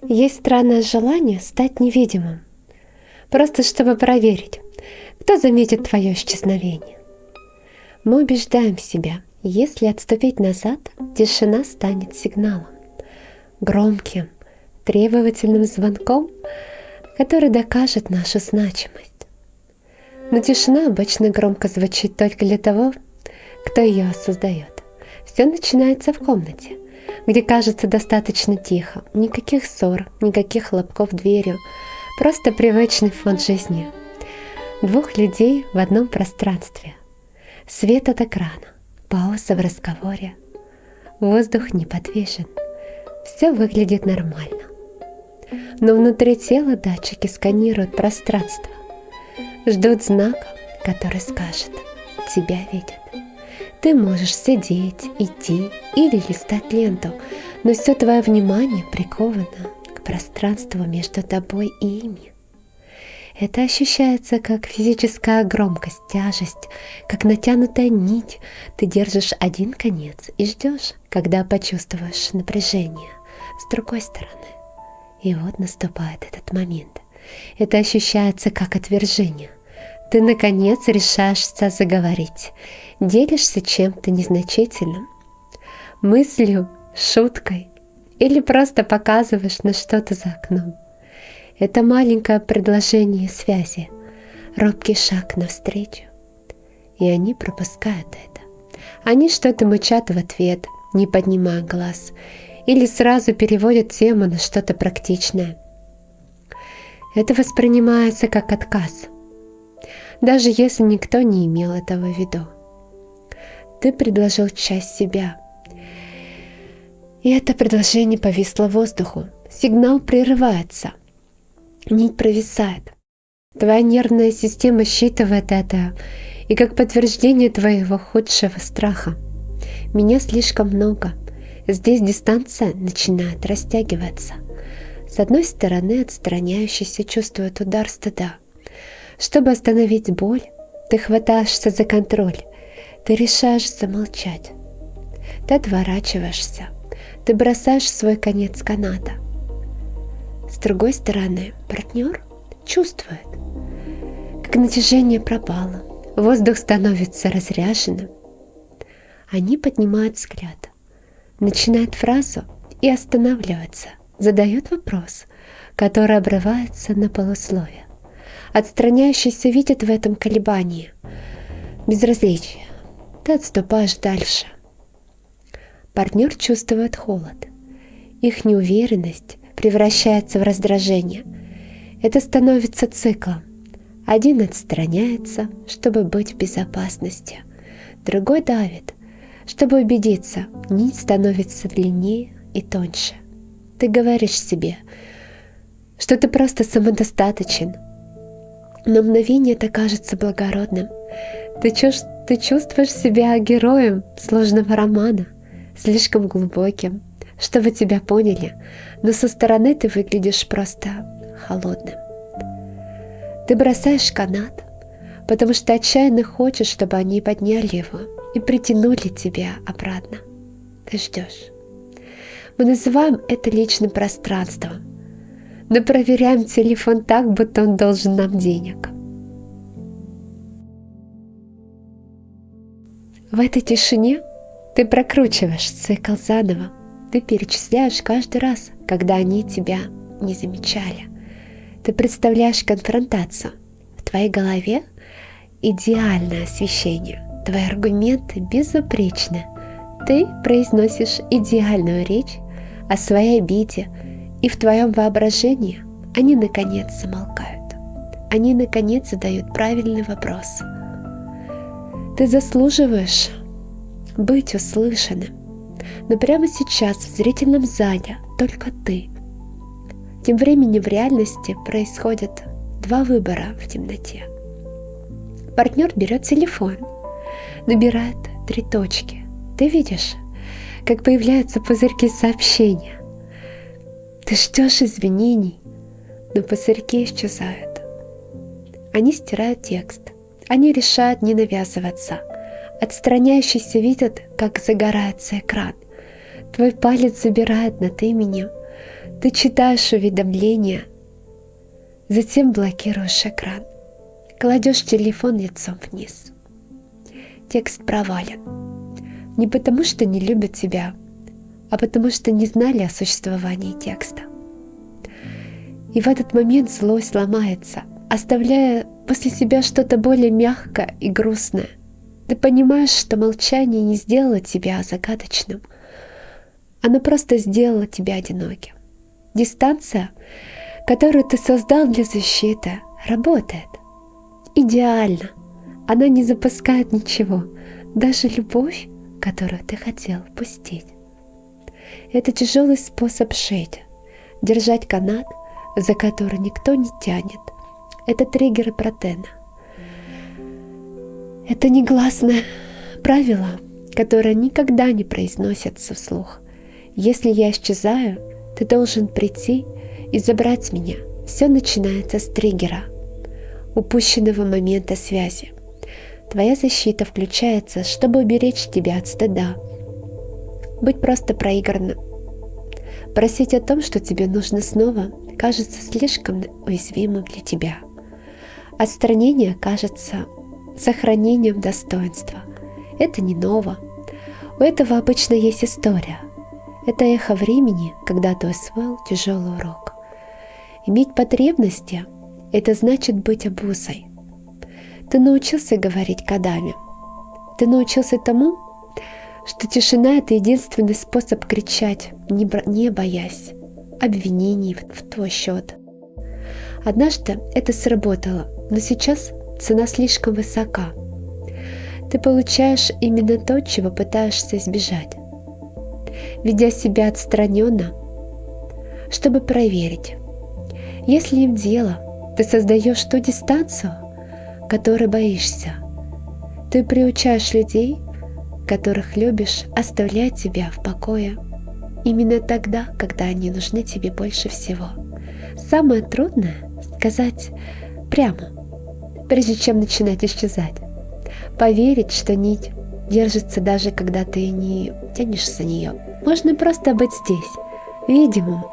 Есть странное желание стать невидимым, просто чтобы проверить, кто заметит твое исчезновение. Мы убеждаем себя, если отступить назад, тишина станет сигналом, громким, требовательным звонком, который докажет нашу значимость. Но тишина обычно громко звучит только для того, кто ее создает. Все начинается в комнате, где кажется достаточно тихо, никаких ссор, никаких хлопков дверью, просто привычный фон жизни. Двух людей в одном пространстве. Свет от экрана, пауза в разговоре, воздух неподвижен. Все выглядит нормально. Но внутри тела датчики сканируют пространство, ждут знака, который скажет: тебя видят. Ты можешь сидеть, идти или листать ленту, но все твое внимание приковано к пространству между тобой и ими. Это ощущается как физическая громкость, тяжесть, как натянутая нить. Ты держишь один конец и ждешь, когда почувствуешь напряжение с другой стороны. И вот наступает этот момент. Это ощущается как отвержение. Ты, наконец, решаешься заговорить, делишься чем-то незначительным, мыслью, шуткой или просто показываешь на что-то за окном. Это маленькое предложение связи, робкий шаг навстречу, и они пропускают это. Они что-то мычат в ответ, не поднимая глаз, или сразу переводят тему на что-то практичное. Это воспринимается как отказ, даже если никто не имел этого в виду. Ты предложил часть себя, и это предложение повисло в воздуху. Сигнал прерывается, нить провисает. Твоя нервная система считывает это, и как подтверждение твоего худшего страха. Меня слишком много. Здесь дистанция начинает растягиваться. С одной стороны, отстраняющийся чувствует удар стыда. Чтобы остановить боль, ты хватаешься за контроль, ты решаешь замолчать. Ты отворачиваешься, ты бросаешь свой конец каната. С другой стороны, партнер чувствует, как натяжение пропало, воздух становится разряженным. Они поднимают взгляд, начинают фразу и останавливаются, задают вопрос, который обрывается на полусловие. Отстраняющийся видит в этом колебании, безразличие. Ты отступаешь дальше. Партнер чувствует холод. Их неуверенность превращается в раздражение. Это становится циклом. Один отстраняется, чтобы быть в безопасности. Другой давит, чтобы убедиться, нить становится длиннее и тоньше. Ты говоришь себе, что ты просто самодостаточен. На мгновение это кажется благородным. Ты чувствуешь себя героем сложного романа, слишком глубоким, чтобы тебя поняли, но со стороны ты выглядишь просто холодным. Ты бросаешь канат, потому что отчаянно хочешь, чтобы они подняли его и притянули тебя обратно. Ты ждешь. Мы называем это личным пространством, но проверяем телефон так, будто он должен нам денег. В этой тишине ты прокручиваешь цикл заново. Ты перечисляешь каждый раз, когда они тебя не замечали. Ты представляешь конфронтацию. В твоей голове идеальное освещение. Твои аргументы безупречны. Ты произносишь идеальную речь о своей обиде, и в твоем воображении они наконец замолкают. Они наконец задают правильный вопрос. Ты заслуживаешь быть услышанным, но прямо сейчас в зрительном зале только ты. Тем временем в реальности происходят два выбора в темноте. Партнер берет телефон, набирает 3 точки. Ты видишь, как появляются пузырьки сообщения. Ты ждешь извинений, но пузырьки исчезают. Они стирают текст. Они решают не навязываться. Отстраняющийся видят, как загорается экран. Твой палец забирает над именем. Ты читаешь уведомления, затем блокируешь экран, кладешь телефон лицом вниз. Текст провален. Не потому, что не любят тебя, а потому, что не знали о существовании текста. И в этот момент злость ломается, оставляя после себя что-то более мягкое и грустное. Ты понимаешь, что молчание не сделало тебя загадочным, оно просто сделало тебя одиноким. Дистанция, которую ты создал для защиты, работает. Идеально. Она не запускает ничего, даже любовь, которую ты хотел впустить. Это тяжелый способ жить, держать канат, за который никто не тянет. Это триггеры Протена. Это негласное правило, которое никогда не произносится вслух. Если я исчезаю, ты должен прийти и забрать меня. Все начинается с триггера, упущенного момента связи. Твоя защита включается, чтобы уберечь тебя от стыда. Быть просто проигранным. Просить о том, что тебе нужно снова, кажется слишком уязвимым для тебя. Отстранение кажется сохранением достоинства. Это не ново. У этого обычно есть история. Это эхо времени, когда ты усвоил тяжелый урок. Иметь потребности – это значит быть обузой. Ты научился говорить годами. Ты научился тому, что тишина – это единственный способ кричать, не боясь обвинений в твой счет. Однажды это сработало, но сейчас цена слишком высока. Ты получаешь именно то, чего пытаешься избежать, ведя себя отстраненно, чтобы проверить. Если им дело, ты создаешь ту дистанцию, которой боишься. Ты приучаешь людей, которых любишь, оставлять тебя в покое именно тогда, когда они нужны тебе больше всего. Самое трудное — сказать прямо, прежде чем начинать исчезать. Поверить, что нить держится даже когда ты не тянешь за нее. Можно просто быть здесь, видимым.